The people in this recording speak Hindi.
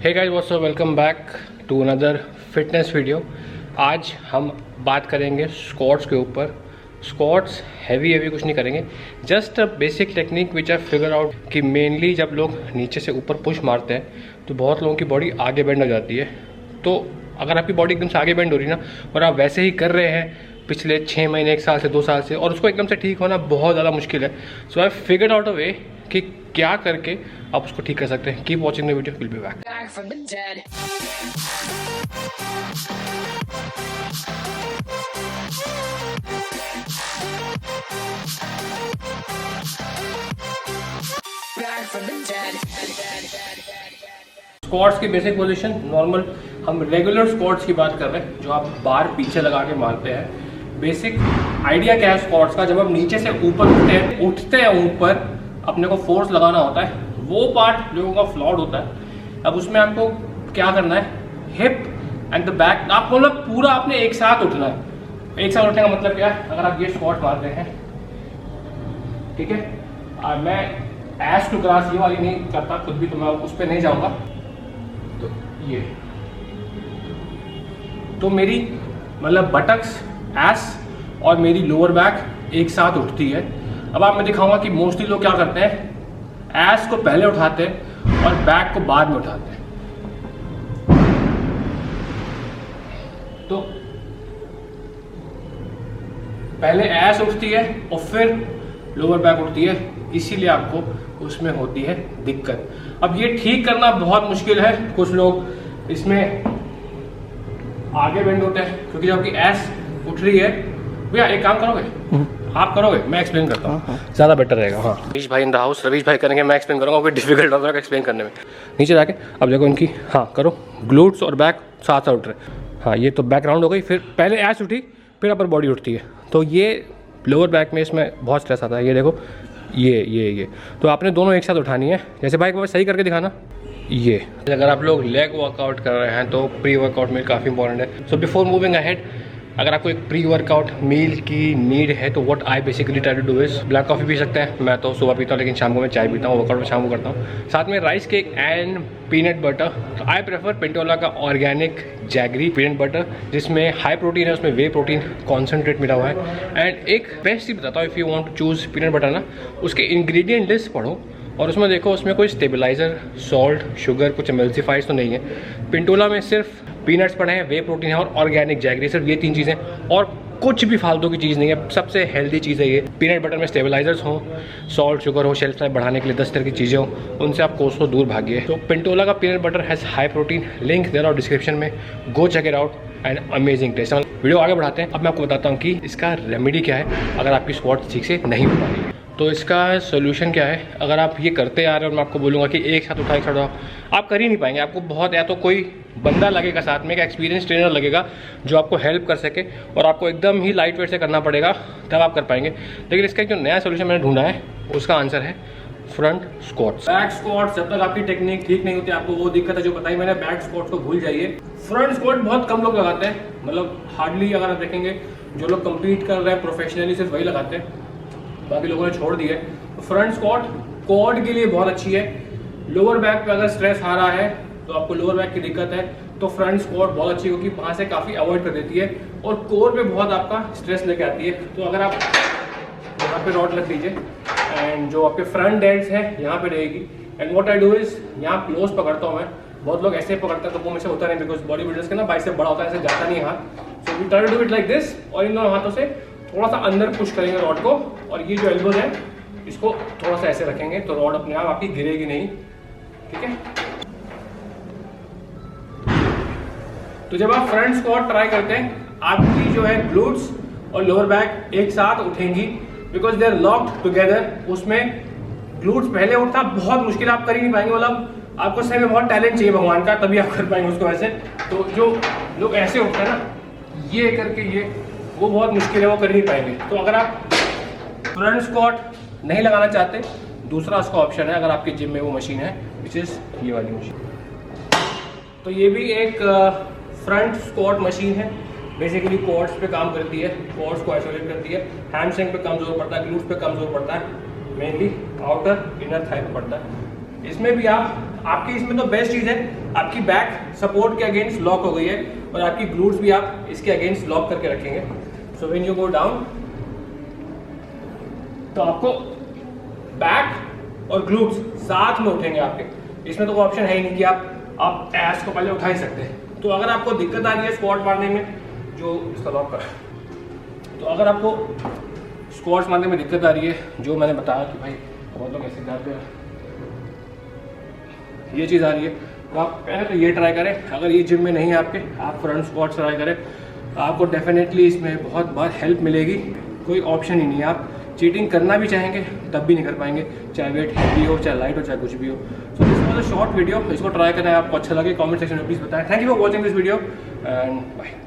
Hey guys what's up, welcome back to another fitness video. आज हम बात करेंगे स्क्वाट्स के ऊपर। स्क्वाट्स हैवी कुछ नहीं करेंगे, just a basic technique which I figure out कि मेनली जब लोग नीचे से ऊपर पुश मारते हैं तो बहुत लोगों की बॉडी आगे बेंड हो जाती है। तो अगर आपकी बॉडी एकदम से आगे बेंड हो रही है ना, और आप वैसे ही कर रहे हैं पिछले 6 महीने, 1 साल से, 2 साल से, और उसको एकदम से ठीक होना बहुत ज़्यादा मुश्किल है। सो आई फिगर्ड आउट अ वे कि क्या करके आप उसको ठीक कर सकते हैं। Keep watching the video, will be back. From the dead. Back from the dead. Squats की बेसिक पोजीशन नॉर्मल, हम रेगुलर स्क्वाट्स की बात कर रहे हैं जो आप बार पीछे लगा के मारते हैं। बेसिक आइडिया क्या है स्क्वाट्स का, जब हम नीचे से ऊपर उठते हैं ऊपर, अपने को फोर्स लगाना होता है, वो पार्ट लोगों का फ्लॉड होता है। अब उसमें आपको क्या करना है, हिप एंड द बैक, आपको मतलब पूरा आपने एक साथ उठना है। एक साथ उठने का मतलब क्या है, अगर आप ये स्क्वाट मार रहे हैं, ठीक है, और मैं एस टू ग्रास ये वाली नहीं करता खुद भी, तो मैं उस पर नहीं जाऊंगा। तो ये तो मेरी मतलब बटक्स, एस और मेरी लोअर बैक एक साथ उठती है। अब आप मैं दिखाऊंगा कि मोस्टली लोग क्या करते हैं, एस को पहले उठाते हैं और बैक को बाद में उठाते हैं। तो पहले एस उठती है और फिर लोअर बैक उठती है, इसीलिए आपको उसमें होती है दिक्कत। अब ये ठीक करना बहुत मुश्किल है। कुछ लोग इसमें आगे बेंड होते हैं क्योंकि जब आपकी एस उठ रही है। भैया एक काम करोगे, आप करोगे, मैं एक्सप्लेन करता हूँ, ज़्यादा बेटर रहेगा। हाँ, रवीश भाई इन द हाउस, रवीश भाई करेंगे, मैं एक्सप्लेन करूँगा, कोई डिफिकल्ट होगा एक्सप्लेन करने में। नीचे जाके अब देखो इनकी, हाँ करो, ग्लूट्स और बैक साथ साथ उठ रहे। हाँ, ये तो बैकग्राउंड हो गई, फिर पहले एस उठी फिर अपर बॉडी उठती है। तो ये लोअर बैक में इसमें बहुत स्ट्रेस आता है। ये देखो, ये तो आपने दोनों एक साथ उठानी है। जैसे भाई को सही करके दिखाना। ये अगर आप लोग लेग वर्कआउट कर रहे हैं तो प्री वर्कआउट मील काफ़ी इंपॉर्टेंट है। सो बिफोर मूविंग अहेड, अगर आपको एक प्री वर्कआउट मील की नीड है तो what I basically try to do is, black coffee पी सकते हैं, मैं तो सुबह पीता हूँ, लेकिन शाम को मैं चाय पीता हूँ, वर्कआउट में शाम को करता हूँ। साथ में rice cake and peanut butter. तो आई प्रेफर पेंटोला का ऑर्गेनिक जैगरी पीनट बटर, जिसमें हाई प्रोटीन है, उसमें वे प्रोटीन कॉन्सेंट्रेट मिला हुआ है। एंड एक बेस्ट चीज़ बताता हूँ, if you want to choose peanut butter ना, उसके इंग्रेडिएंट लिस्ट पढ़ो और उसमें देखो उसमें कोई स्टेबलाइजर, सॉल्ट, शुगर, कुछ एमल्सिफाइज तो नहीं है। पिंटोला में सिर्फ पीनट्स पड़े हैं, वे प्रोटीन है और ऑर्गेनिक जैगरी, सिर्फ ये 3 चीज़ें, और कुछ भी फालतू की चीज़ नहीं है। सबसे हेल्दी चीज़ है ये। पीनट बटर में स्टेबलाइजर्स हों, सॉल्ट, शुगर हो, शेल्फ लाइफ बढ़ाने के लिए 10 तरह की चीज़ें हों, उनसे आप कोसों दूर भागिए। तो पिंटोला का peanut butter has high protein, link देना और डिस्क्रिप्शन में, go check it out and amazing taste. Video आगे बढ़ाते हैं। अब मैं आपको बताता हूँ कि इसका रेमेडी क्या है अगर आपकी स्क्वाट ठीक से नहीं हो पा रही है। तो इसका सोल्यूशन क्या है, अगर आप ये करते आ रहे हो और मैं आपको बोलूँगा कि एक साथ उठा, एक साथ उठाओ, आप कर ही नहीं पाएंगे। आपको बहुत, या तो कोई बंदा लगेगा साथ में, एक एक्सपीरियंस ट्रेनर लगेगा जो आपको हेल्प कर सके, और आपको एकदम ही लाइट वेट से करना पड़ेगा, तब आप कर पाएंगे। लेकिन इसका जो नया सोल्यूशन मैंने ढूंढा है उसका आंसर है फ्रंट स्क्वाट्स। बैक स्क्वाट्स, जब तक आपकी टेक्निक ठीक नहीं होती, आपको वो दिक्कत है जो बताई मैंने, बैक स्क्वाट्स को भूल जाइए। फ्रंट स्क्वाट बहुत कम लोग लगाते हैं, मतलब हार्डली, अगर आप देखेंगे जो लोग कम्पीट कर रहे हैं प्रोफेशनली सिर्फ वही लगाते हैं, बाकी लोगों ने छोड़ दिए। तो फ्रंट स्क्वाट क्वाड के लिए बहुत अच्छी है। लोअर बैक पे अगर स्ट्रेस आ रहा है तो आपको लोअर बैक की दिक्कत है तो फ्रंट स्क्वाट बहुत अच्छी है, क्योंकि वहाँ से काफ़ी अवॉइड कर देती है और कोर पे बहुत आपका स्ट्रेस लेके आती है। तो अगर आप यहाँ पे रॉड रख लीजिए एंड जो आपके फ्रंट डेंट्स हैं यहाँ पे रहेगी, and what I do is, यहाँ क्लोज पकड़ता हूँ मैं। बहुत लोग ऐसे पकड़ते हैं तो वो में से होता नहीं, बिकॉज बॉडी बिल्डर्स के ना बाइसेप बड़ा होता है, ऐसे जाता नहीं हाथ। So we try to do it like this, और इन दोनों हाथों से थोड़ा सा अंदर पुश करेंगे रॉड को, और ये जो एल्बोज है इसको थोड़ा सा ऐसे रखेंगे तो रॉड अपने आप आपकी गिरेगी नहीं, ठीक है। तो जब आप फ्रंट स्क्वाट ट्राई करते हैं, आपकी जो है ग्लूट्स और लोअर बैक एक साथ उठेंगी, because they are locked together. उसमें ग्लूट्स पहले उठना बहुत मुश्किल, आप कर ही नहीं पाएंगे, मतलब आपको सही में बहुत टैलेंट चाहिए भगवान का, तभी आप कर पाएंगे उसको ऐसे। तो जो लोग ऐसे उठते हैं ना, ये करके ये, वो बहुत मुश्किल है, वो कर नहीं पाएंगे। तो अगर आप फ्रंट स्क्वाट नहीं लगाना चाहते, दूसरा उसका ऑप्शन है, अगर आपके जिम में वो मशीन है, विच इज़ ये वाली मशीन। तो ये भी एक फ्रंट स्क्वाट मशीन है, बेसिकली क्वाड्स पे काम करती है, क्वाड्स को आइसोलेट करती है, हैमस्ट्रिंग पे कम जोर पड़ता है, ग्लूट्स पे कम जोर पड़ता है, मेनली आउटर इनर थाई पे पड़ता है। इसमें भी आप आपकी इसमें तो बेस्ट चीज़ है, आपकी बैक सपोर्ट के अगेंस्ट लॉक हो गई है और आपकी ग्लूट्स भी आप इसके अगेंस्ट लॉक करके रखेंगे। So when you go down तो आपको बैक और ग्लूट्स साथ में उठेंगे आपके। इसमें तो कोई ऑप्शन है ही नहीं कि आप एस को पहले उठा ही सकते हैं। तो अगर आपको दिक्कत आ रही है स्क्वाट मारने में, जो इसका लॉक कर, तो अगर आपको स्क्वाट्स मारने में दिक्कत आ रही है, जो मैंने बताया कि भाई बहुत लोग ऐसे करते हैं, ये चीज़ आ रही है, तो आप पहले तो ये ट्राई करें। अगर ये जिम में नहीं है आपके, आप फ्रंट स्क्वाट्स ट्राई करें, आपको डेफिनेटली इसमें बहुत बार हेल्प मिलेगी। कोई ऑप्शन ही नहीं है, आप चीटिंग करना भी चाहेंगे तब भी नहीं कर पाएंगे, चाहे वेट हैवी हो, चाहे लाइट हो, चाहे कुछ भी हो। So this was a short video, इसको ट्राई करें, आपको अच्छा लगे कमेंट सेक्शन में प्लीज़ बताएं। Thank you for watching this video and bye.